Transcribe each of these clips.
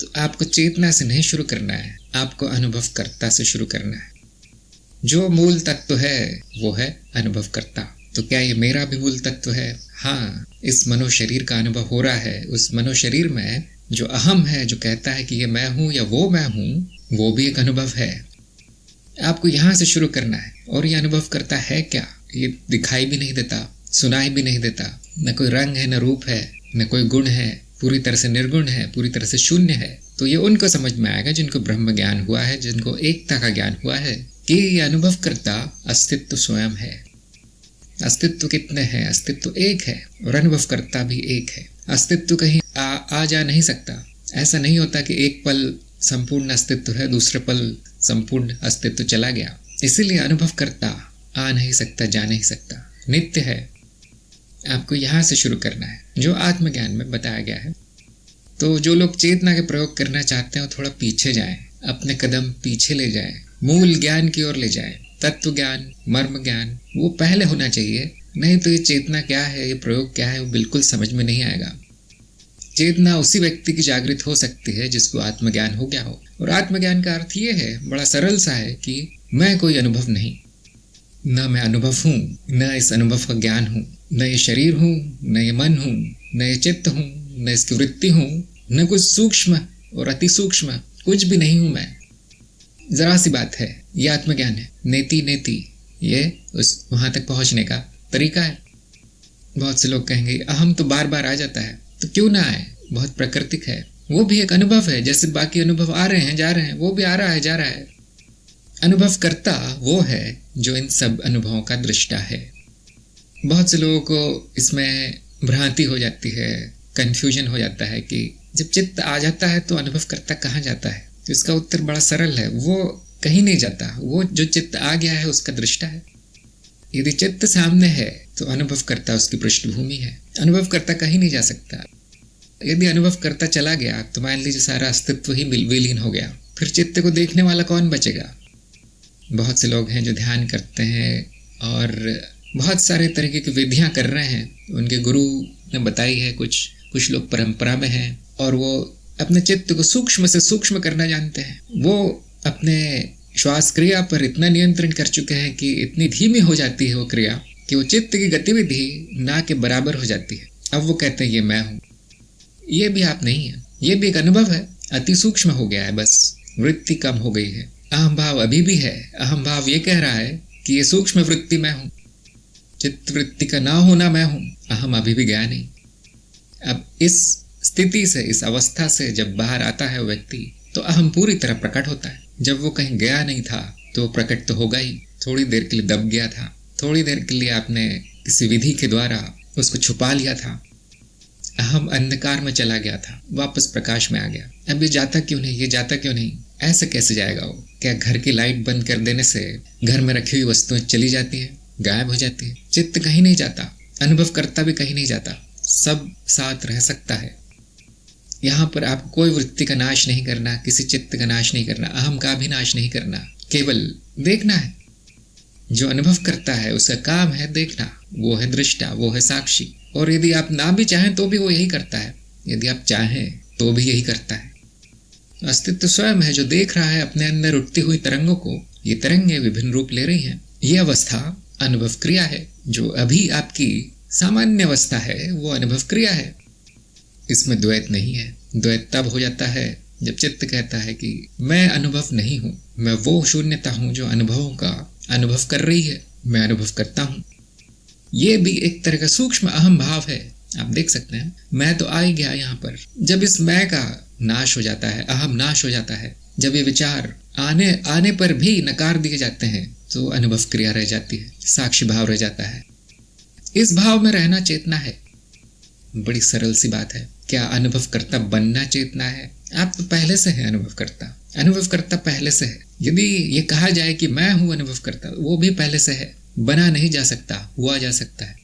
तो आपको चेतना से नहीं शुरू करना है, आपको अनुभवकर्ता से शुरू करना है। जो मूल तत्व है वो है अनुभवकर्ता। तो क्या ये मेरा भी मूल तत्व है? हाँ, इस मनो शरीर का अनुभव हो रहा है। उस मनो शरीर में जो अहम है, जो कहता है कि ये मैं हूं या वो मैं हूं, वो भी एक अनुभव है। आपको यहां से शुरू करना है। और ये अनुभव करता है क्या? ये दिखाई भी नहीं देता, सुनाई भी नहीं देता, न कोई रंग है, न रूप है, न कोई गुण है, पूरी तरह से निर्गुण है, पूरी तरह से शून्य है। तो ये उनको समझ में आएगा जिनको ब्रह्म ज्ञान हुआ है, जिनको एकता का ज्ञान हुआ है कि ये अनुभव करता अस्तित्व स्वयं है। अस्तित्व कितने हैं? अस्तित्व एक है और अनुभव करता भी एक है। अस्तित्व कहीं आ जा नहीं सकता। ऐसा नहीं होता कि एक पल संपूर्ण अस्तित्व है, दूसरे पल संपूर्ण अस्तित्व चला गया। इसीलिए अनुभव करता आ नहीं सकता, जा नहीं सकता, नित्य है। आपको यहां से शुरू करना है जो आत्मज्ञान में बताया गया है। तो जो लोग चेतना के प्रयोग करना चाहते हैं वो थोड़ा पीछे जाएं, अपने कदम पीछे ले जाएं, मूल ज्ञान की ओर ले जाएं। तत्व ज्ञान, मर्म ज्ञान वो पहले होना चाहिए, नहीं तो ये चेतना क्या है, ये प्रयोग क्या है, वो बिल्कुल समझ में नहीं आएगा। चेतना उसी व्यक्ति की जागृत हो सकती है जिसको आत्मज्ञान हो गया हो। और आत्मज्ञान का अर्थ ये है, बड़ा सरल सा है, कि मैं कोई अनुभव नहीं, न मैं अनुभव हूं, न इस अनुभव का ज्ञान हूं, न ये शरीर हूं, न ये मन हूं, न ये चित्त हूं, न इसकी वृत्ति हूं, न कुछ सूक्ष्म और अति सूक्ष्म, कुछ भी नहीं हूं मैं। जरा सी बात है, ये आत्मज्ञान है। नेति नेति, ये उस वहां तक पहुंचने का तरीका है। बहुत से लोग कहेंगे अहम तो बार बार आ जाता है, तो क्यों ना आए, बहुत प्राकृतिक है। वो भी एक अनुभव है, जैसे बाकी अनुभव आ रहे हैं जा रहे हैं, वो भी आ रहा है जा रहा है। अनुभव करता वो है जो इन सब अनुभवों का दृष्टा है। बहुत से लोगों को इसमें भ्रांति हो जाती है, कंफ्यूजन हो जाता है कि जब चित्त आ जाता है तो अनुभव करता कहाँ जाता है। तो इसका उत्तर बड़ा सरल है, वो कहीं नहीं जाता। वो जो चित्त आ गया है उसका दृष्टा है। यदि चित्त सामने है तो अनुभव करता उसकी पृष्ठभूमि है। अनुभव करता कहीं नहीं जा सकता। यदि अनुभव करता चला गया तो मान लीजिए सारा अस्तित्व ही विलीन हो गया, फिर चित्त को देखने वाला कौन बचेगा? बहुत से लोग हैं जो ध्यान करते हैं और बहुत सारे तरीके की विधियां कर रहे हैं, उनके गुरु ने बताई है। कुछ लोग परंपरा में हैं और वो अपने चित्त को सूक्ष्म से सूक्ष्म करना जानते हैं। वो अपने श्वास क्रिया पर इतना नियंत्रण कर चुके हैं कि इतनी धीमी हो जाती है वो क्रिया कि वो चित्त की गतिविधि ना के बराबर हो जाती है। अब वो कहते हैं ये मैं हूं। ये भी आप नहीं है, ये भी एक अनुभव है, अति सूक्ष्म हो गया है, बस वृत्ति कम हो गई है। अहम भाव अभी भी है। अहम भाव ये कह रहा है कि ये सूक्ष्म वृत्ति मैं हूं, चित्त वृत्ति का ना होना मैं हूं। अहम अभी भी गया नहीं। अब इस स्थिति से, इस अवस्था से जब बाहर आता है व्यक्ति तो अहम पूरी तरह प्रकट होता है। जब वो कहीं गया नहीं था तो प्रकट तो होगा ही। थोड़ी देर के लिए दब गया था, थोड़ी देर के लिए आपने किसी विधि के द्वारा उसको छुपा लिया था। अहम अंधकार में चला गया था, वापस प्रकाश में आ गया। अब ये जाता क्यों नहीं, ये जाता क्यों नहीं? ऐसे कैसे जाएगा वो? क्या घर की लाइट बंद कर देने से घर में रखी हुई वस्तुएं चली जाती हैं, गायब हो जाती है? चित्त कहीं नहीं जाता, अनुभव करता भी कहीं नहीं जाता, सब साथ रह सकता है। यहाँ पर आपको कोई वृत्ति का नाश नहीं करना, किसी चित्त का नाश नहीं करना, अहम का भी नाश नहीं करना, केवल देखना है। जो अनुभव करता है उसका काम है देखना, वो है दृष्टा, वो है साक्षी। और यदि आप ना भी चाहें तो भी वो यही करता है, यदि आप चाहें तो भी यही करता है। अस्तित्व स्वयं है जो देख रहा है अपने अंदर उठती हुई तरंगों को। ये तरंगें विभिन्न रूप ले रही हैं। ये अवस्था अनुभव क्रिया है। जो अभी आपकी सामान्य अवस्था है वो अनुभव क्रिया है। इसमें द्वैत नहीं है। द्वैत तब हो जाता है जब चित्त कहता है कि मैं अनुभव नहीं हूं, मैं वो शून्यता हूं जो अनुभवों का अनुभव कर रही है, मैं अनुभव करता हूं। ये भी एक तरह का सूक्ष्म अहम भाव है। आप देख सकते हैं मैं तो आ ही गया यहाँ पर। जब इस मैं का नाश हो जाता है, अहम नाश हो जाता है, जब ये विचार आने पर भी नकार दिए जाते हैं तो अनुभव क्रिया रह जाती है, साक्षी भाव रह जाता है। इस भाव में रहना चेतना है। बड़ी सरल सी बात है। क्या अनुभव करता बनना चेतना है? आप तो पहले से है अनुभव करता। अनुभव करता पहले से है। यदि ये कहा जाए कि मैं हूं अनुभव करता, वो भी पहले से है। बना नहीं जा सकता, हुआ जा सकता है।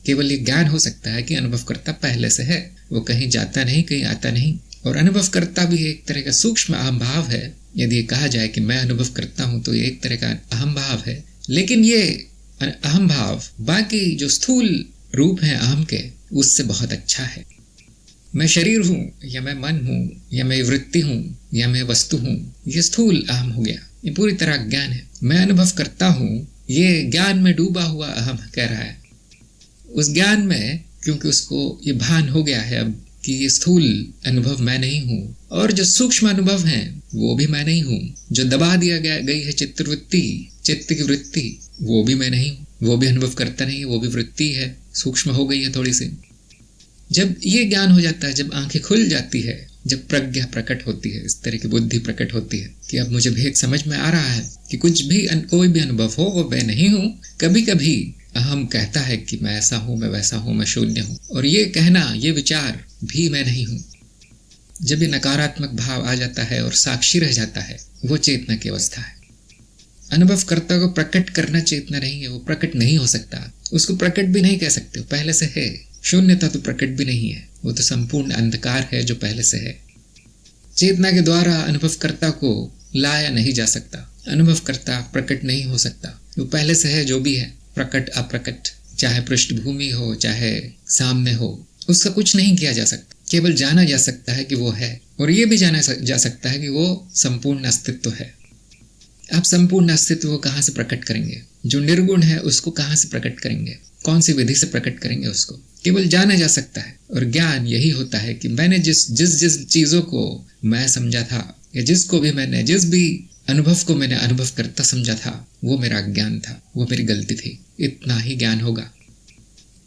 केवल ये ज्ञान हो सकता है कि अनुभव करता पहले से है, वो कहीं जाता नहीं, कहीं आता नहीं। और अनुभव करता भी एक तरह का सूक्ष्म अहम भाव है। यदि ये कहा जाए कि मैं अनुभव करता हूं तो ये एक तरह का अहम भाव है। लेकिन ये अहम भाव बाकी जो स्थूल रूप है अहम के, उससे बहुत अच्छा है। मैं शरीर हूँ या मैं मन हूँ या मैं वृत्ति हूँ या मैं वस्तु हूँ, ये स्थूल अहम हो गया। ये पूरी तरह अज्ञान है। मैं अनुभव करता हूँ, ये ज्ञान में डूबा हुआ अहम कह रहा है। उस ज्ञान में क्योंकि उसको ये भान हो गया है अब कि ये स्थूल अनुभव मैं नहीं हूँ, और जो सूक्ष्म अनुभव हैं वो भी मैं नहीं हूँ। जो दबा दिया गई है चित्तवृत्ति, चित्त की वृत्ति, वो भी मैं नहीं हूँ। वो भी अनुभव करता नहीं, वो भी वृत्ति है, सूक्ष्म हो गई है थोड़ी सी। जब ये ज्ञान हो जाता है, जब आंखें खुल जाती है, जब प्रज्ञा प्रकट होती है, इस तरह की बुद्धि प्रकट होती है कि अब मुझे भेद समझ में आ रहा है कि कुछ भी कोई भी अनुभव हो वो मैं नहीं हूँ। कभी कभी अहम कहता है कि मैं ऐसा हूँ, मैं वैसा हूँ, मैं शून्य हूँ, और ये कहना, ये विचार भी मैं नहीं हूँ। जब ये नकारात्मक भाव आ जाता है और साक्षी रह जाता है, वो चेतना की अवस्था है। अनुभवकर्ता को प्रकट करना चेतना नहीं है, वो प्रकट नहीं हो सकता। उसको प्रकट भी नहीं कह सकते, वो पहले से है। शून्यता तो प्रकट भी नहीं है, वो तो संपूर्ण अंधकार है जो पहले से है। चेतना के द्वारा अनुभवकर्ता को लाया नहीं जा सकता। अनुभवकर्ता प्रकट नहीं हो सकता, वो पहले से है जो भी है, प्रकट अप्रकट, चाहे पृष्ठभूमि हो चाहे सामने हो, उसका कुछ नहीं किया जा सकता। केवल जाना जा सकता है कि वो है, और ये भी जाना जा सकता है कि वो संपूर्ण अस्तित्व है। आप संपूर्ण अस्तित्व को कहाँ से प्रकट करेंगे? जो निर्गुण है उसको कहाँ से प्रकट करेंगे? कौन सी विधि से प्रकट करेंगे? उसको केवल जाना जा सकता है। और ज्ञान यही होता है कि मैंने जिस चीजों को मैं समझा था, या जिसको भी मैंने, जिस भी अनुभव को मैंने अनुभव करता समझा था, वो मेरा अज्ञान था, वो मेरी गलती थी। इतना ही ज्ञान होगा।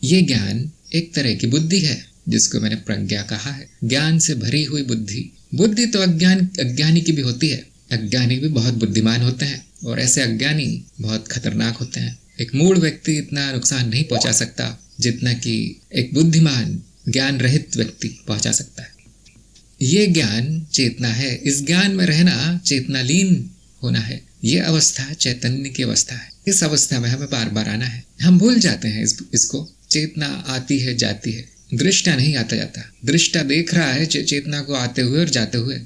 ये ज्ञान एक तरह की बुद्धि है जिसको मैंने प्रज्ञा कहा है। ज्ञान से भरी हुई बुद्धि। बुद्धि तो अज्ञानी की भी होती है। अज्ञानी भी बहुत बुद्धिमान होते हैं, और ऐसे अज्ञानी बहुत खतरनाक होते हैं। एक मूढ़ व्यक्ति इतना नुकसान नहीं पहुंचा सकता जितना कि एक बुद्धिमान ज्ञान रहित व्यक्ति पहुंचा सकता है। ये ज्ञान चेतना है। इस ज्ञान में रहना चेतना लीन होना है। ये अवस्था चैतन्य की अवस्था है। इस अवस्था में हमें बार बार आना है। हम भूल जाते हैं इसको। चेतना आती है जाती है, दृष्टा नहीं आता जाता। दृष्टा देख रहा है चेतना को आते हुए और जाते हुए।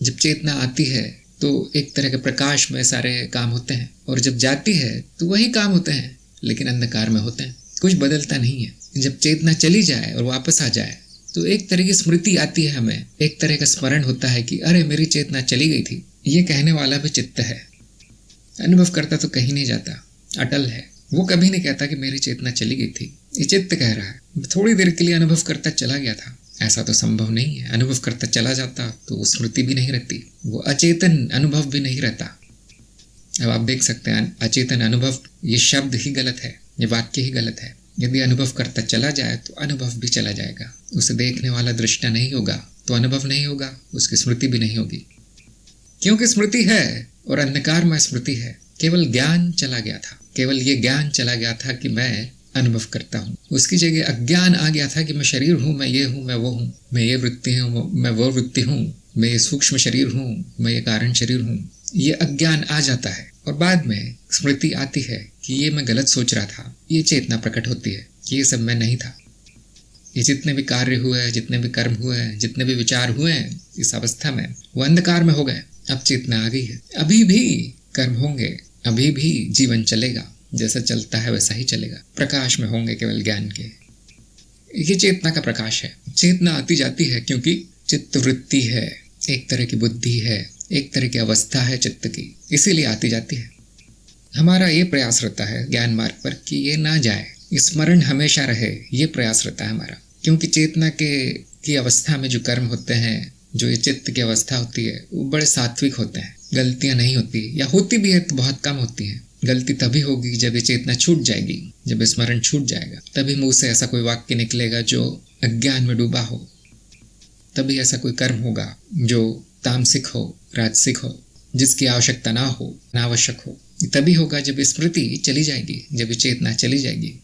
जब चेतना आती है तो एक तरह के प्रकाश में सारे काम होते हैं, और जब जाती है तो वही काम होते हैं, लेकिन अंधकार में होते हैं। कुछ बदलता नहीं है। जब चेतना चली जाए और वापस आ जाए तो एक तरह की स्मृति आती है हमें, एक तरह का स्मरण होता है कि अरे मेरी चेतना चली गई थी। ये कहने वाला भी चित्त है। अनुभव करता तो कहीं नहीं जाता, अटल है। वो कभी नहीं कहता कि मेरी चेतना चली गई थी। ये चित्त कह रहा है। थोड़ी देर के लिए अनुभव करता चला गया था, ऐसा तो संभव नहीं है। अनुभव करता चला जाता तो वो स्मृति भी नहीं रहती, वो अचेतन अनुभव भी नहीं रहता। अब आप देख सकते हैं अचेतन अनुभव, ये शब्द ही गलत है, ये वाक्य ही गलत है। यदि अनुभव करता चला जाए तो अनुभव भी चला जाएगा। उसे देखने वाला दृष्टा नहीं होगा तो अनुभव नहीं होगा, उसकी स्मृति भी नहीं होगी। क्योंकि स्मृति है और अंधकार में स्मृति है। केवल ज्ञान चला गया था, केवल ये ज्ञान चला गया था कि मैं अनुभव करता हूँ। उसकी जगह अज्ञान आ गया था कि मैं शरीर हूँ, मैं ये हूँ, मैं वो हूँ, मैं ये वृत्ति हूँ, मैं वो वृत्ति हूँ, मैं ये सूक्ष्म शरीर हूँ, मैं ये कारण शरीर हूँ। ये अज्ञान आ जाता है, और बाद में स्मृति आती है कि ये मैं गलत सोच रहा था। ये चेतना प्रकट होती है कि ये सब मैं नहीं था। ये जितने भी कार्य हुए, जितने भी कर्म हुए, जितने भी विचार हुए इस अवस्था में, वो अंधकार में हो गए। अब चेतना आ गई है। अभी भी कर्म होंगे, अभी भी जीवन चलेगा, जैसा चलता है वैसा ही चलेगा। प्रकाश में होंगे केवल ज्ञान के। ये चेतना का प्रकाश है। चेतना आती जाती है क्योंकि चित्त वृत्ति है, एक तरह की बुद्धि है, एक तरह की अवस्था है चित्त की, इसीलिए आती जाती है। हमारा ये प्रयास रहता है ज्ञान मार्ग पर कि ये ना जाए, स्मरण हमेशा रहे। ये प्रयास रहता है हमारा, क्योंकि चेतना की अवस्था में जो कर्म होते हैं, जो ये चित्त की अवस्था होती है, वो बड़े सात्विक होते हैं। गलतियां नहीं होती, या होती भी है तो बहुत कम होती हैं। गलती तभी होगी जब ये चेतना छूट जाएगी, जब स्मरण छूट जाएगा। तभी मुंह से ऐसा कोई वाक्य निकलेगा जो अज्ञान में डूबा हो। तभी ऐसा कोई कर्म होगा जो तामसिक हो, राजसिक हो, जिसकी आवश्यकता ना हो, अनावश्यक हो। तभी होगा जब स्मृति चली जाएगी, जब चेतना चली जाएगी।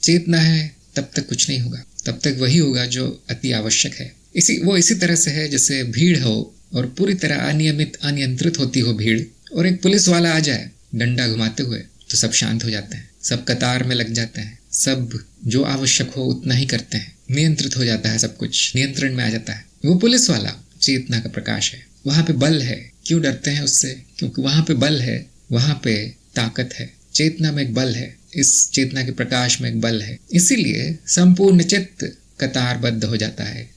चेतना है तब तक कुछ नहीं होगा, तब तक वही होगा जो अति आवश्यक है। इसी तरह से है जैसे भीड़ हो और पूरी तरह अनियमित, अनियंत्रित होती हो भीड़, और एक पुलिस वाला आ जाए डंडा घुमाते हुए, तो सब शांत हो जाते हैं, सब कतार में लग जाते हैं, सब जो आवश्यक हो उतना ही करते हैं। नियंत्रित हो जाता है, सब कुछ नियंत्रण में आ जाता है। वो पुलिस वाला चेतना का प्रकाश है। वहां पे बल है। क्यों डरते हैं उससे? क्योंकि वहां पे बल है, वहां पे ताकत है। चेतना में एक बल है, इस चेतना के प्रकाश में एक बल है। इसीलिए संपूर्ण चित्त कतारबद्ध हो जाता है।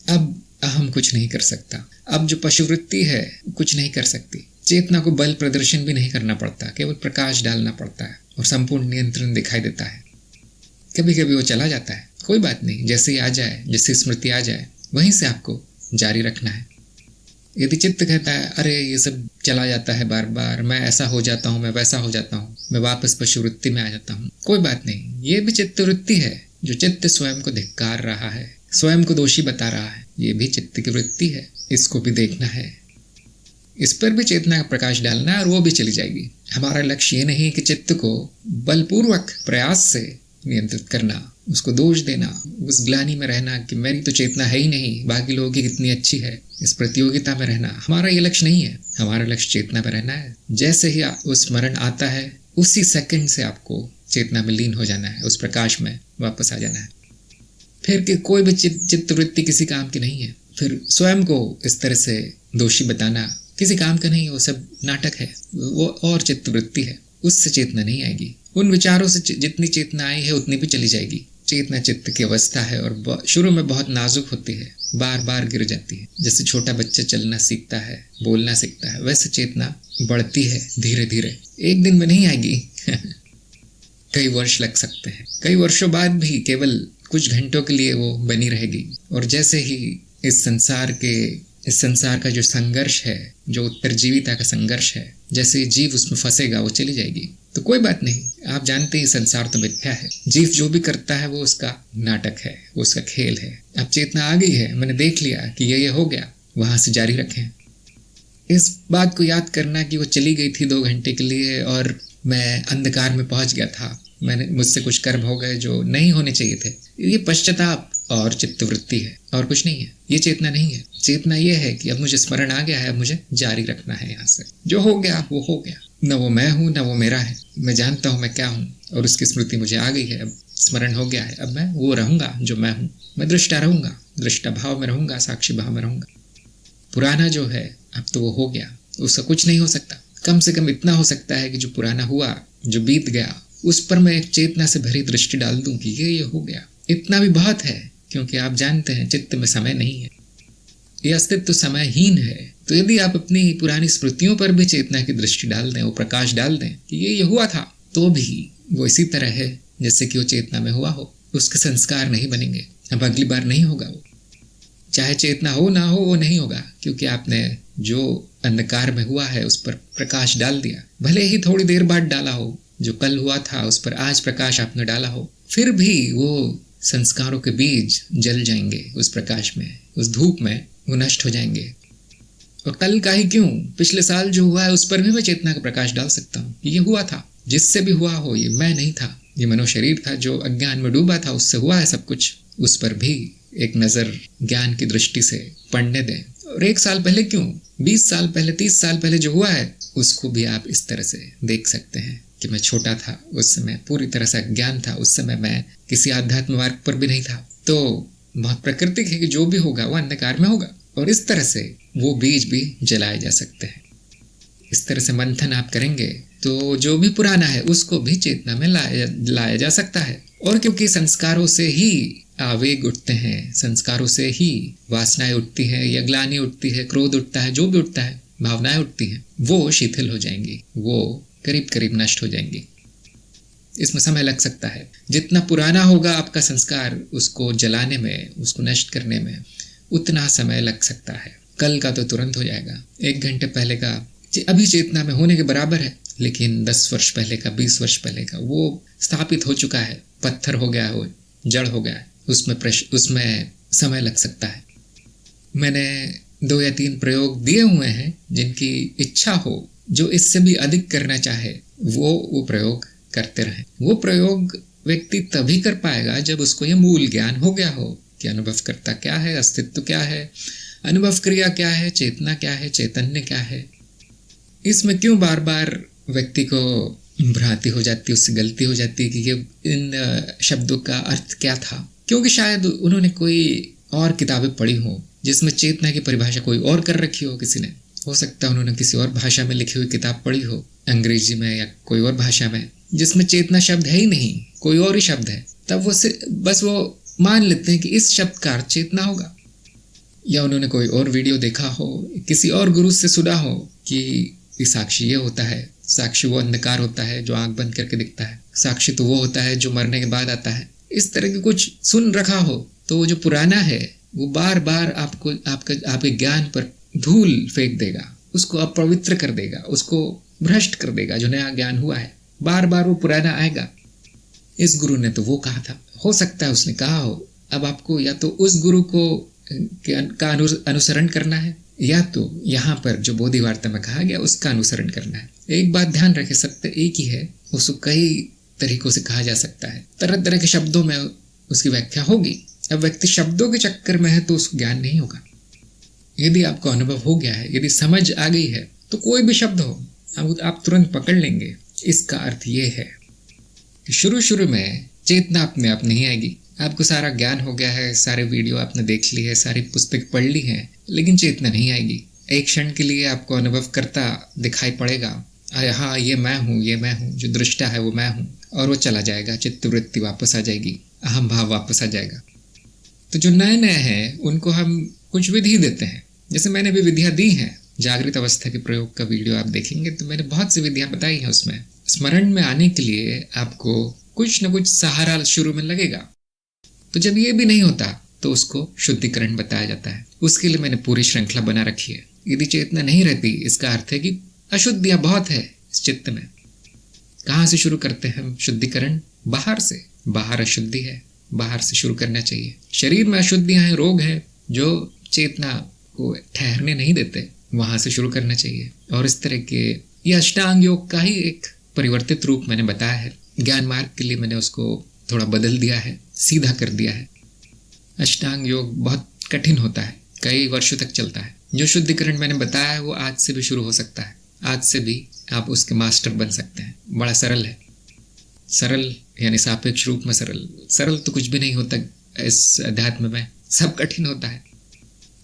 अब अहम कुछ नहीं कर सकता। अब जो पशुवृत्ति है कुछ नहीं कर सकती। चेतना को बल प्रदर्शन भी नहीं करना पड़ता, केवल प्रकाश डालना पड़ता है और संपूर्ण नियंत्रण दिखाई देता है। कभी कभी वो चला जाता है, कोई बात नहीं, जैसे ही आ जाए, जैसे स्मृति आ जाए वहीं से आपको जारी रखना है। यदि चित्त कहता है अरे ये सब चला जाता है बार बार, मैं ऐसा हो जाता हूँ, मैं वैसा हो जाता हूँ, मैं वापस पशुवृत्ति में आ जाता हूँ, कोई बात नहीं, ये भी चित्त वृत्ति है। जो चित्त स्वयं को धिक्कार रहा है, स्वयं को दोषी बता रहा है, ये भी चित्त की वृत्ति है, इसको भी देखना है, इस पर भी चेतना का प्रकाश डालना है और वो भी चली जाएगी। हमारा लक्ष्य ये नहीं कि चित्त को बलपूर्वक प्रयास से नियंत्रित करना, उसको दोष देना, उस ग्लानि में रहना कि मेरी तो चेतना है ही नहीं, बाकी लोगों की कितनी अच्छी है, इस प्रतियोगिता में रहना, हमारा ये लक्ष्य नहीं है। हमारा लक्ष्य चेतना में रहना है। जैसे ही उस स्मरण आता है उसी सेकंड से आपको चेतना में लीन हो जाना है, उस प्रकाश में वापस आ जाना है। फिर कि कोई भी चित्तवृत्ति किसी काम की नहीं है। फिर स्वयं को इस तरह से दोषी बताना किसी काम का नहीं, वो सब नाटक है, वो और चित्तवृत्ति है, उससे चेतना नहीं आएगी। उन विचारों से जितनी चेतना आई है उतनी भी चली जाएगी। चेतना चित्त की अवस्था है और शुरू में बहुत नाजुक होती है, बार बार गिर जाती है। जैसे छोटा बच्चा चलना सीखता है, बोलना सीखता है, वैसे चेतना बढ़ती है धीरे धीरे, एक दिन में नहीं आएगी कई वर्ष लग सकते हैं। कई वर्षों बाद भी केवल कुछ घंटों के लिए वो बनी रहेगी। और जैसे ही इस संसार का जो संघर्ष है, जो उत्तरजीविता का संघर्ष है, जैसे जीव उसमें फंसेगा वो चली जाएगी। तो कोई बात नहीं, आप जानते हैं संसार तो मिथ्या है, जीव जो भी करता है वो उसका नाटक है, वो उसका खेल है। अब चेतना आ गई है, मैंने देख लिया कि ये हो गया, वहां से जारी रखें। इस बात को याद करना कि वो चली गई थी 2 घंटे के लिए और मैं अंधकार में पहुंच गया था, मुझसे कुछ कर्म हो गए जो नहीं होने चाहिए थे, ये पश्चाताप और चित्तवृत्ति है और कुछ नहीं है। ये चेतना नहीं है। चेतना ये है कि अब मुझे स्मरण आ गया है, अब मुझे जारी रखना है। यहाँ से जो हो गया वो हो गया, न वो मैं हूँ न वो मेरा है। मैं जानता हूँ मैं क्या हूँ और उसकी स्मृति मुझे आ गई है, अब स्मरण हो गया है। अब मैं वो रहूंगा जो मैं हूँ, मैं दृष्टा रहूंगा, दृष्टा भाव में रहूंगा, साक्षी भाव में रहूंगा। पुराना जो है अब तो वो हो गया, उसका कुछ नहीं हो सकता। कम से कम इतना हो सकता है कि जो पुराना हुआ, जो बीत गया, उस पर मैं एक चेतना से भरी दृष्टि डाल दूं कि ये हो गया। इतना भी बहुत है, क्योंकि आप जानते हैं चित्त में समय नहीं है, ये अस्तित्व समयहीन है। तो यदि आप अपनी पुरानी स्मृतियों पर भी चेतना की दृष्टि डाल दें, वो प्रकाश डाल दें कि ये हुआ था, तो भी वो इसी तरह है जैसे कि वो चेतना में हुआ हो। उसके संस्कार नहीं बनेंगे, अब अगली बार नहीं होगा वो। चाहे चेतना हो ना हो वो नहीं होगा, क्योंकि आपने जो अंधकार में हुआ है उस पर प्रकाश डाल दिया। भले ही थोड़ी देर बाद डाला हो, जो कल हुआ था उस पर आज प्रकाश आपने डाला हो, फिर भी वो संस्कारों के बीज जल जाएंगे उस प्रकाश में, उस धूप में वो नष्ट हो जाएंगे। और कल का ही क्यों, पिछले साल जो हुआ है उस पर भी मैं चेतना का प्रकाश डाल सकता हूँ। ये हुआ था, जिससे भी हुआ हो, ये मैं नहीं था, ये मनोशरीर था जो अज्ञान में डूबा था, उससे हुआ है सब कुछ। उस पर भी एक नजर ज्ञान की दृष्टि से पढ़ने दें। और 1 साल पहले क्यों, 20 साल पहले, 30 साल पहले जो हुआ है उसको भी आप इस तरह से देख सकते हैं कि मैं छोटा था, उस समय पूरी तरह से अज्ञान था, उस समय मैं किसी आध्यात्म मार्ग पर भी नहीं था। तो बहुत प्राकृतिक है कि जो भी होगा वो अंधकार में होगा, और इस तरह से वो बीज भी जलाए जा सकते हैं। इस तरह से मंथन आप करेंगे तो जो भी पुराना है उसको भी चेतना में लाया जा सकता है। और क्योंकि संस्कारों से ही आवेग उठते हैं, संस्कारों से ही वासनाएं उठती हैं, या ग्लानि उठती है, क्रोध उठता है, जो भी उठता है, भावनाएं उठती हैं, वो शिथिल हो जाएंगी, वो करीब करीब नष्ट हो जाएंगी। इसमें समय लग सकता है। जितना पुराना होगा आपका संस्कार, उसको जलाने में, उसको नष्ट करने में उतना समय लग सकता है। कल का तो तुरंत हो जाएगा, 1 घंटे पहले का अभी चेतना में होने के बराबर है, लेकिन 10 वर्ष पहले का, 20 वर्ष पहले का वो स्थापित हो चुका है, पत्थर हो गया है, वो जड़ हो गया है, उसमें समय लग सकता है। मैंने 2 या 3 प्रयोग दिए हुए हैं, जिनकी इच्छा हो, जो इससे भी अधिक करना चाहे वो प्रयोग करते रहें। वो प्रयोग व्यक्ति तभी कर पाएगा जब उसको ये मूल ज्ञान हो गया हो कि अनुभवकर्ता क्या है, अस्तित्व क्या है, अनुभव क्रिया क्या है, चेतना क्या है, चैतन्य क्या है। इसमें क्यों बार बार व्यक्ति को भ्रांति हो जाती है, उससे गलती हो जाती है कि ये इन शब्दों का अर्थ क्या था, क्योंकि शायद उन्होंने कोई और किताबें पढ़ी हो जिसमें चेतना की परिभाषा कोई और कर रखी हो। किसी ने, हो सकता है उन्होंने किसी और भाषा में लिखी हुई किताब पढ़ी हो, अंग्रेजी में या कोई और भाषा में, जिसमें चेतना शब्द है ही नहीं, कोई और ही शब्द है। तब वो बस वो मान लेते हैं कि इस शब्द का अर्थ चेतना होगा, या उन्होंने कोई और वीडियो देखा हो, किसी और गुरु से सुना हो कि साक्षी ये होता है, साक्षी वो अंधकार होता है जो आंख बंद करके दिखता है, साक्षी तो वो होता है जो मरने के बाद आता है। इस तरह की कुछ सुन रखा हो तो वो जो पुराना है वो बार बार आपको आपके ज्ञान पर धूल फेंक देगा, उसको अपवित्र कर देगा, उसको भ्रष्ट कर देगा। जो नया ज्ञान हुआ है बार बार वो पुराना आएगा। इस गुरु ने तो वो कहा था, हो सकता है उसने कहा हो। अब आपको या तो उस गुरु का अनुसरण करना है, या तो यहाँ पर जो बोधि वार्ता में कहा गया उसका अनुसरण करना है। एक बात ध्यान रखें, सत्य एक ही है, उसको कई तरीकों से कहा जा सकता है, तरह तरह के शब्दों में उसकी व्याख्या होगी। अब व्यक्ति शब्दों के चक्कर में है तो उसको ज्ञान नहीं होगा। यदि आपको अनुभव हो गया है, यदि समझ आ गई है, तो कोई भी शब्द हो आप तुरंत पकड़ लेंगे। इसका अर्थ ये है कि शुरू में चेतना अपने आप नहीं आएगी। आपको सारा ज्ञान हो गया है, सारे वीडियो आपने देख ली है, सारी पुस्तक पढ़ ली है, लेकिन चेतना नहीं आएगी। एक क्षण के लिए आपको अनुभव करता दिखाई पड़ेगा, अरे हाँ ये मैं हूँ, जो दृष्टा है वो मैं हूँ, और वो चला जाएगा, चित्तवृत्ति वापस आ जाएगी, अहम भाव वापस आ जाएगा। तो जो नए हैं उनको हम कुछ विधि देते हैं, जैसे मैंने भी विधियाँ दी हैं। जागृत अवस्था के प्रयोग का वीडियो आप देखेंगे तो मैंने बहुत सी विधियाँ बताई हैं। उसमें स्मरण में आने के लिए आपको कुछ न कुछ सहारा शुरू में लगेगा। तो जब ये भी नहीं होता तो उसको शुद्धिकरण बताया जाता है। उसके लिए मैंने पूरी श्रृंखला बना रखी है। यदि चेतना नहीं रहती, इसका अर्थ है कि अशुद्धियाँ बहुत है इस चित्त में। कहाँ से शुरू करते हैं हम शुद्धिकरण? बाहर से। बाहर अशुद्धि है, बाहर से शुरू करना चाहिए। शरीर में अशुद्धियाँ हैं, रोग हैं जो चेतना को ठहरने नहीं देते, वहां से शुरू करना चाहिए। और इस तरह के ये अष्टांग योग का ही एक परिवर्तित रूप मैंने बताया है। ज्ञान मार्ग के लिए मैंने उसको थोड़ा बदल दिया है, सीधा कर दिया है। अष्टांग योग बहुत कठिन होता है, कई वर्षों तक चलता है। जो शुद्धिकरण मैंने बताया है वो आज से भी शुरू हो सकता है। आज से भी आप उसके मास्टर बन सकते हैं। बड़ा सरल है। सरल यानी सापेक्ष रूप में सरल। सरल तो कुछ भी नहीं होता इस अध्यात्म में, सब कठिन होता है।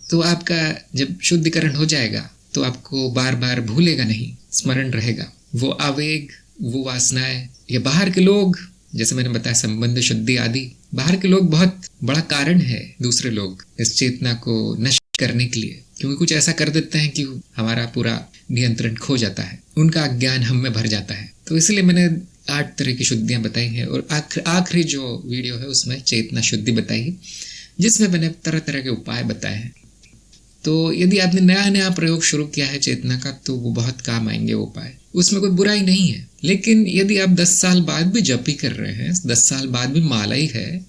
तो आपका जब शुद्धिकरण हो जाएगा तो आपको बार बार भूलेगा नहीं, स्मरण रहेगा। वो आवेग, वो वासनाएं, या बाहर के लोग, जैसे मैंने बताया संबंध शुद्धि आदि, बाहर के लोग बहुत बड़ा कारण है। दूसरे लोग इस चेतना को नष्ट करने के लिए, क्योंकि कुछ ऐसा कर देते हैं कि हमारा पूरा नियंत्रण खो जाता है, उनका अज्ञान हम में भर जाता है। तो इसलिए मैंने 8 तरह की शुद्धियां बताई हैं। और आखिरी जो वीडियो है उसमें चेतना शुद्धि बताई है, जिसमें मैंने तरह तरह के उपाय बताए हैं। तो यदि आपने नया प्रयोग शुरू किया है चेतना का, तो वो बहुत काम आएंगे वो उपाय। उसमें कोई बुराई नहीं है। लेकिन यदि आप 10 साल बाद भी जप ही कर रहे हैं, 10 साल बाद भी माला ही है,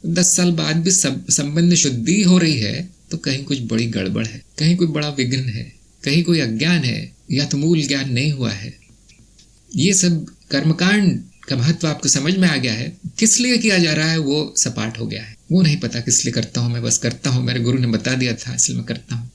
10 साल बाद भी संबंध शुद्धि हो रही है, तो कहीं कुछ बड़ी गड़बड़ है, कहीं कोई बड़ा विघ्न है, कहीं कोई अज्ञान है, या तो मूल ज्ञान नहीं हुआ है। ये सब कर्मकांड का महत्व आपको समझ में आ गया है। किस लिए किया जा रहा है वो सपाट हो गया है। वो नहीं पता किस लिए करता हूँ, मैं बस करता हूँ, मेरे गुरु ने बता दिया था इसलिए मैं करता हूँ।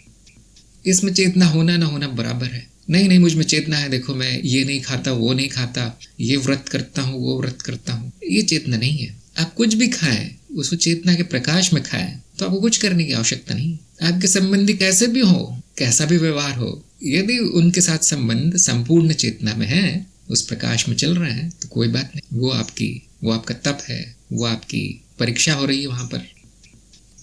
इसमें चेतना होना ना होना बराबर है। नहीं मुझ में चेतना है, देखो मैं ये नहीं खाता, वो नहीं खाता, ये व्रत करता हूँ, वो व्रत करता हूँ, ये चेतना नहीं है। आप कुछ भी खाएं, उसको चेतना के प्रकाश में खाएं, तो आपको कुछ करने की आवश्यकता नहीं। आपके संबंधी कैसे भी हो, कैसा भी व्यवहार हो, यदि उनके साथ संबंध संपूर्ण चेतना में है, उस प्रकाश में चल रहे हैं, तो कोई बात नहीं। वो आपका तप है, वो आपकी परीक्षा हो रही है वहां पर।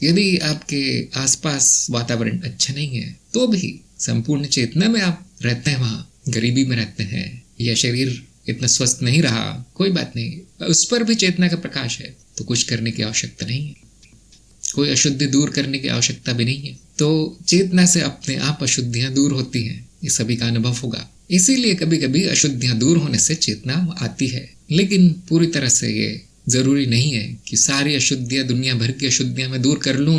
यदि आपके आसपास वातावरण अच्छा नहीं है, तो भी संपूर्ण चेतना में आप रहते हैं, वहां गरीबी में रहते हैं, या शरीर इतना स्वस्थ नहीं रहा, कोई बात नहीं, उस पर भी चेतना का प्रकाश है, तो कुछ करने की आवश्यकता नहीं है। कोई अशुद्धि दूर करने की आवश्यकता भी नहीं है। तो चेतना से अपने आप अशुद्धियां दूर होती हैं, ये सभी का अनुभव होगा। इसीलिए कभी कभी अशुद्धियां दूर होने से चेतना आती है, लेकिन पूरी तरह से ये जरूरी नहीं है कि सारी अशुद्धियां, दुनिया भर की अशुद्धियां मैं दूर कर लूं,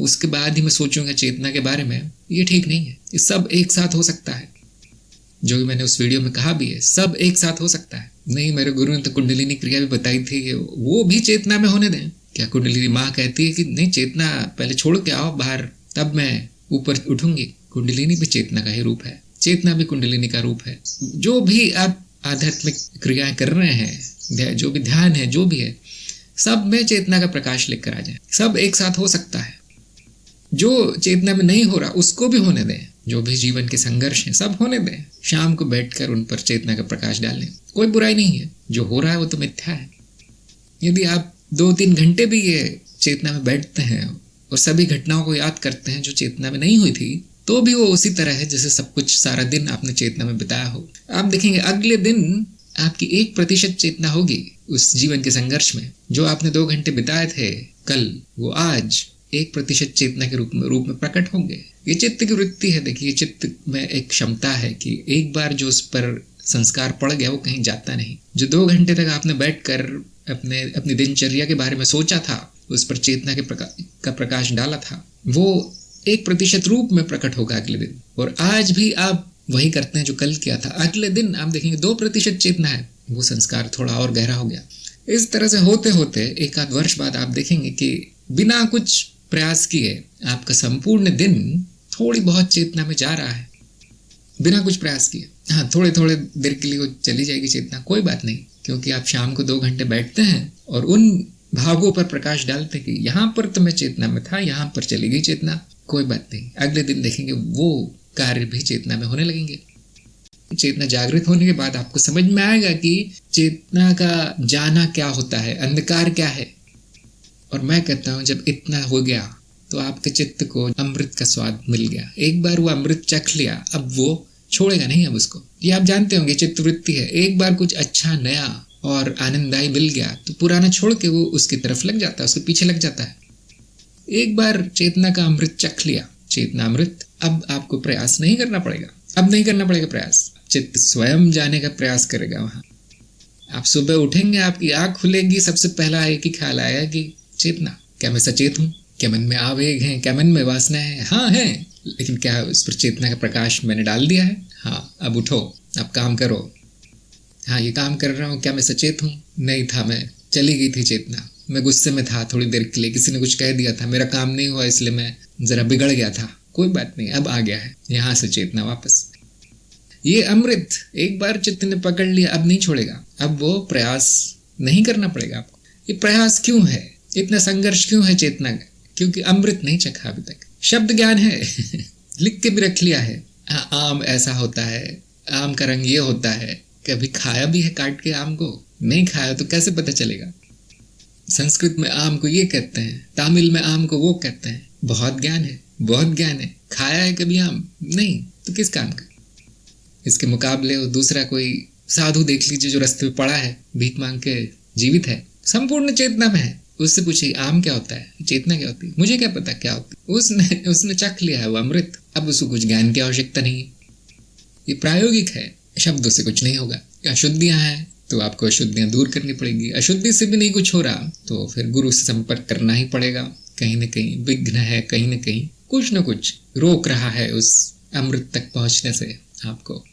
उसके बाद ही मैं सोचूंगा चेतना के बारे में। ये ठीक नहीं है। ये सब एक साथ हो सकता है, जो भी मैंने उस वीडियो में कहा भी है, सब एक साथ हो सकता है। नहीं, मेरे गुरु ने तो कुंडलिनी क्रिया भी बताई थी, वो भी चेतना में होने दें। क्या कुंडलिनी माँ कहती है कि नहीं, चेतना पहले छोड़ के आओ बाहर, तब मैं ऊपर उठूंगी। कुंडलिनी भी चेतना का ही रूप है, चेतना भी कुंडलिनी का रूप है। जो भी आप आध्यात्मिक क्रियाएं कर रहे हैं, जो भी ध्यान है, जो भी है, सब में चेतना का प्रकाश लेकर आ जाए। सब एक साथ हो सकता है। जो चेतना में नहीं हो रहा उसको भी होने दें। जो भी जीवन के संघर्ष हैं सब होने दें। शाम को बैठकर उन पर चेतना का प्रकाश डालें, कोई बुराई नहीं है। जो हो रहा है वो तो मिथ्या है। यदि आप 2-3 घंटे भी ये चेतना में बैठते हैं और सभी घटनाओं को याद करते हैं जो चेतना में नहीं हुई थी, तो भी वो उसी तरह है जैसे सब कुछ सारा दिन आपने चेतना में बिताया हो। आप देखेंगे अगले दिन आपकी 1% चेतना होगी उस जीवन के संघर्ष में। जो आपने 2 घंटे बिताए थे कल, वो आज 1% चेतना के रूप में प्रकट होंगे। ये चित्त की वृत्ति है। देखिए, चित्त में एक क्षमता है कि एक बार जो उस पर संस्कार पड़ गया वो कहीं जाता नहीं। जो 2 घंटे तक आपने बैठकर अपनी दिनचर्या के बारे में सोचा था, उस पर चेतना का प्रकाश डाला था, वो 1% रूप में प्रकट होगा अगले दिन। और आज भी आप वही करते हैं जो कल किया था। अगले दिन आप देखेंगे 2% चेतना है, वो संस्कार थोड़ा और गहरा हो गया। इस तरह से होते होते 1 आध वर्ष बाद आप देखेंगे कि बिना कुछ प्रयास किए आपका संपूर्ण दिन थोड़ी बहुत चेतना में जा रहा है, बिना कुछ प्रयास किए। हाँ, थोड़े थोड़े देर के लिए वो चली जाएगी चेतना, कोई बात नहीं, क्योंकि आप शाम को 2 घंटे बैठते हैं और उन भागों पर प्रकाश डालते हैं कि यहाँ पर तो मैं चेतना में था, यहाँ पर चली गई चेतना, कोई बात नहीं। अगले दिन देखेंगे वो कार्य भी चेतना में होने लगेंगे। चेतना जागृत होने के बाद आपको समझ में आएगा कि चेतना का जाना क्या होता है, अंधकार क्या है। और मैं कहता हूँ जब इतना हो गया तो आपके चित्त को अमृत का स्वाद मिल गया। एक बार वो अमृत चख लिया, अब वो छोड़ेगा नहीं। अब उसको, ये आप जानते होंगे, चित्त वृत्ति है। एक बार कुछ अच्छा नया और आनंददायी मिल गया तो पुराना छोड़ के वो उसकी तरफ लग जाता है, उसके पीछे लग जाता है। एक बार चेतना का अमृत चख लिया, चेतना अमृत, अब आपको प्रयास नहीं करना पड़ेगा। अब नहीं करना पड़ेगा प्रयास, चित्त स्वयं जाने का प्रयास करेगा वहां। आप सुबह उठेंगे, आपकी आंख खुलेगी, सबसे पहला एक ही ख्याल आएगा कि चेतना, क्या मैं सचेत हूँ? क्या मन में आवेग है? क्या मन में वासना है? हाँ है, लेकिन क्या उस पर चेतना का प्रकाश मैंने डाल दिया है? हाँ, अब उठो, अब काम करो। हाँ, ये काम कर रहा हूँ, क्या मैं सचेत हूँ? नहीं था, मैं चली गई थी चेतना, मैं गुस्से में था थोड़ी देर के लिए, किसी ने कुछ कह दिया था, मेरा काम नहीं हुआ इसलिए मैं जरा बिगड़ गया था, कोई बात नहीं, अब आ गया है यहाँ से चेतना वापस। ये अमृत एक बार चित्त ने पकड़ लिया, अब नहीं छोड़ेगा। अब वो प्रयास नहीं करना पड़ेगा आपको। ये प्रयास क्यों है, इतना संघर्ष क्यों है चेतना का? क्योंकि अमृत नहीं चखा अभी तक। शब्द ज्ञान है लिख के भी रख लिया है। आम ऐसा होता है, आम का रंग ये होता है। कभी खाया भी है काट के आम को? नहीं खाया तो कैसे पता चलेगा? संस्कृत में आम को ये कहते हैं, तमिल में आम को वो कहते हैं। बहुत ज्ञान है, बहुत ज्ञान है। खाया है कभी आम? नहीं, तो किस काम का? इसके मुकाबले वो दूसरा कोई साधु देख लीजिए जो रास्ते में पड़ा है, भीख मांग के जीवित है, संपूर्ण चेतना में है। उससे पूछिए आम क्या होता है, चेतना क्या होती है? मुझे क्या पता क्या होती है? उसने चख लिया है वो अमृत, अब उसको कुछ ज्ञान की आवश्यकता नहीं है। ये प्रायोगिक है, शब्दों से कुछ नहीं होगा। अशुद्धियां हैं तो आपको अशुद्धियां दूर करनी पड़ेगी। अशुद्धि से भी नहीं कुछ हो रहा तो फिर गुरु से संपर्क करना ही पड़ेगा। कहीं न कहीं विघ्न है, कहीं न कहीं कुछ न कुछ रोक रहा है उस अमृत तक पहुंचने से। आपको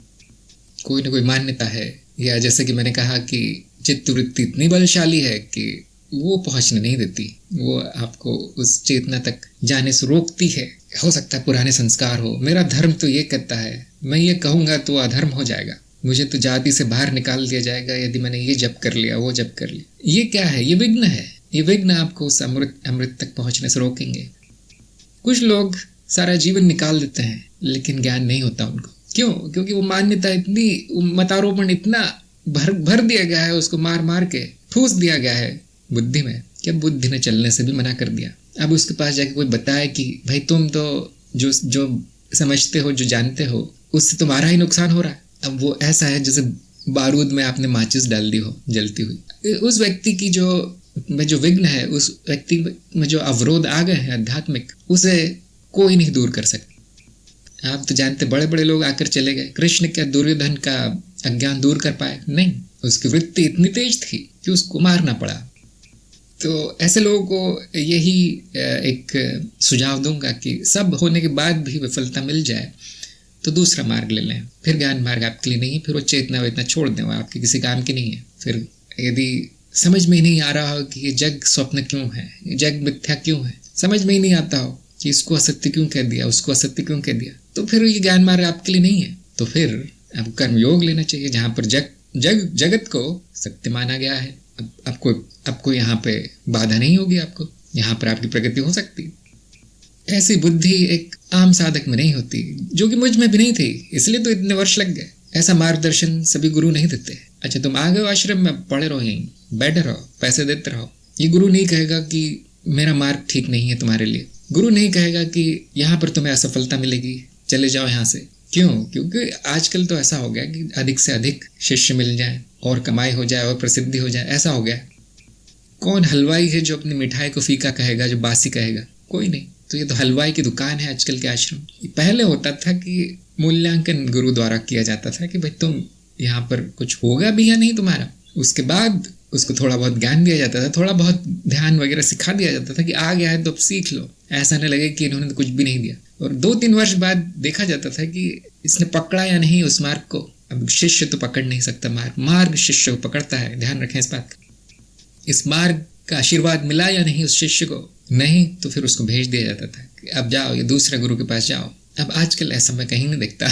कोई न कोई मान्यता है, या जैसे कि मैंने कहा कि चित्त वृत्ति इतनी बलशाली है कि वो पहुंचने नहीं देती, वो आपको उस चेतना तक जाने से रोकती है। हो सकता है पुराने संस्कार हो, मेरा धर्म तो ये कहता है, मैं ये कहूंगा तो अधर्म हो जाएगा, मुझे तो जाति से बाहर निकाल दिया जाएगा यदि मैंने ये जप कर लिया, वो जप कर लिया। ये क्या है? ये विघ्न है। ये विघ्न आपको उस अमृत तक पहुंचने से रोकेंगे। कुछ लोग सारा जीवन निकाल देते हैं लेकिन ज्ञान नहीं होता उनको। क्यों? क्योंकि वो मान्यता इतनी, मतारोपण इतना भर दिया गया है, उसको मार मार के ठूस दिया गया है बुद्धि में, क्या बुद्धि ने चलने से भी मना कर दिया। अब उसके पास जाके कोई बताए कि भाई तुम तो जो समझते हो, जो जानते हो, उससे तुम्हारा ही नुकसान हो रहा है। अब वो ऐसा है जैसे बारूद में आपने माचिस डाल दी हो जलती हुई। उस व्यक्ति की जो विघ्न है, उस व्यक्ति में जो अवरोध आ गए हैं आध्यात्मिक, उसे कोई नहीं दूर कर सकता। आप तो जानते, बड़े बड़े लोग आकर चले गए। कृष्ण क्या दुर्योधन का अज्ञान दूर कर पाए? नहीं, उसकी वृत्ति इतनी तेज थी कि उसको मारना पड़ा। तो ऐसे लोगों को यही एक सुझाव दूंगा कि सब होने के बाद भी विफलता मिल जाए तो दूसरा मार्ग ले लें। फिर ज्ञान मार्ग आपके लिए नहीं है, फिर वो चेतना वेतना छोड़ दें, वो आपके किसी काम की नहीं है। फिर यदि समझ में ही नहीं आ रहा हो कि ये जग स्वप्न क्यों है, ये जग मिथ्या क्यों है, समझ में ही नहीं आता हो कि इसको असत्य क्यों कह दिया, उसको असत्य क्यों कह दिया, तो फिर ये ज्ञान मार्ग आपके लिए नहीं है। तो फिर आपको कर्मयोग लेना चाहिए, जहाँ पर जगत को सत्य माना गया है। आपको यहाँ पे बाधा नहीं होगी, आपको यहाँ पर आपकी प्रगति हो सकती है। ऐसी बुद्धि एक आम साधक में नहीं होती, जो कि मुझ में भी नहीं थी, इसलिए तो इतने वर्ष लग गए। ऐसा मार्गदर्शन सभी गुरु नहीं देते। अच्छा, तुम आ गए आश्रम में, पढ़े रहो, यहीं बैठे रहो, पैसे देते रहो। ये गुरु नहीं कहेगा कि मेरा मार्ग ठीक नहीं है तुम्हारे लिए। गुरु नहीं कहेगा कि यहाँ पर तुम्हें असफलता मिलेगी, चले जाओ यहाँ से। क्यों? क्योंकि आजकल तो ऐसा हो गया कि अधिक से अधिक शिष्य मिल जाए और कमाई हो जाए और प्रसिद्धि हो जाए, ऐसा हो गया। कौन हलवाई है जो अपनी मिठाई को फीका कहेगा, जो बासी कहेगा? कोई नहीं। तो ये तो हलवाई की दुकान है आजकल के आश्रम। पहले होता था कि मूल्यांकन गुरु द्वारा किया जाता था कि भाई तुम यहाँ पर कुछ होगा भी या नहीं तुम्हारा। उसके बाद उसको थोड़ा बहुत ज्ञान दिया जाता था, थोड़ा बहुत ध्यान वगैरह सिखा दिया जाता था कि आ गया है तो अब सीख लो, ऐसा नहीं लगे कि इन्होंने तो कुछ भी नहीं दिया। और 2-3 वर्ष बाद देखा जाता था कि इसने पकड़ा या नहीं उस मार्ग को। अब शिष्य तो पकड़ नहीं सकता मार्ग, मार्ग शिष्य को पकड़ता है, ध्यान रखें इस बात का। इस मार्ग का आशीर्वाद मिला या नहीं उस शिष्य को, नहीं तो फिर उसको भेज दिया जाता था कि अब जाओ ये दूसरे गुरु के पास जाओ। अब आजकल ऐसा मैं कहीं नहीं देखता।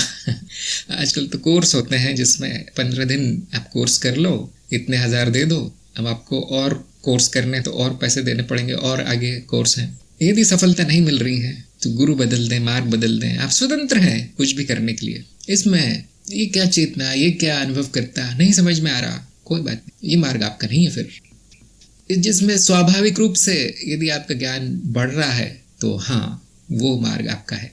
आजकल तो कोर्स होते हैं जिसमें 15 दिन आप कोर्स कर लो, इतने हजार दे दो, अब आपको और कोर्स करने तो और पैसे देने पड़ेंगे और आगे कोर्स हैं। यदि सफलता नहीं मिल रही है तो गुरु बदल दें, मार्ग बदल दें, आप स्वतंत्र हैं कुछ भी करने के लिए। इसमें ये क्या चेतना, ये क्या अनुभव करता, नहीं समझ में आ रहा, कोई बात नहीं, ये मार्ग आपका नहीं है। फिर जिसमें स्वाभाविक रूप से यदि आपका ज्ञान बढ़ रहा है तो हाँ, वो मार्ग आपका है।